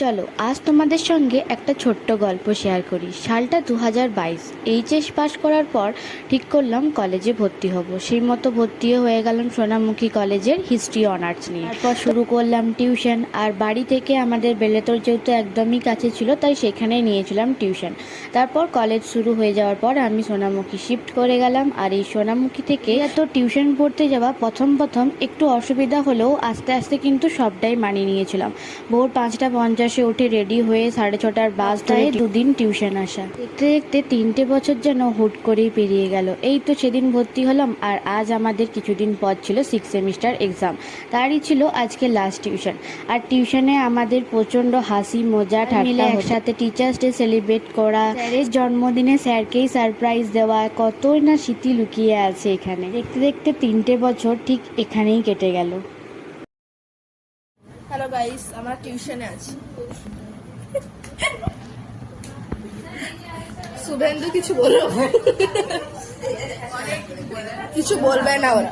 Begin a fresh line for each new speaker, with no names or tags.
চলো আজ তোমাদের সঙ্গে একটা ছোট্ট গল্প শেয়ার করি। সালটা 2022। এইচএস পাস করার পর ঠিক করলাম কলেজে ভর্তি হব। সেই মতো ভর্তিও হয়ে গেলাম সোনামুখী কলেজের হিস্ট্রি অনার্স নিয়ে। তারপর শুরু করলাম টিউশন। আর বাড়ি থেকে আমাদের বেলেতর যেহেতু একদমই কাছে ছিল, তাই সেখানেই নিয়েছিলাম টিউশন। তারপর কলেজ শুরু হয়ে যাওয়ার পর আমি সোনামুখী শিফট করে গেলাম। আর এই সোনামুখী থেকে এত টিউশন পড়তে যাওয়া প্রথম একটু অসুবিধা হলেও আস্তে আস্তে কিন্তু সবটাই মানিয়ে নিয়েছিলাম। ভোর 5:50 উঠে রেডি হয়ে 6:30টার বাস ধরে দুদিন টিউশন আসা। দেখতে দেখতে 3টে বছর যেন হুট করেই পেরিয়ে গেল। এই তো সেদিন ভর্তি হলাম, আর আজ আমাদের কিছুদিন পর ছিল 6 সেমিস্টার এক্সাম। তারই ছিল আজকে লাস্ট টিউশন। আর টিউশনে আমাদের প্রচণ্ড হাসি মজা ঠাট্টা, একসাথে টিচার্স ডে সেলিব্রেট করা, স্যারের জন্মদিনে স্যারকেই সারপ্রাইজ দেওয়া, কতই না স্মৃতি লুকিয়ে আছে এখানে। দেখতে দেখতে 3টে বছর ঠিক এখানেই কেটে গেল।
হ্যালো গাইস, আমরা টিউশনে আছি। শুভেন্দু কিছু বলবে না ওরা।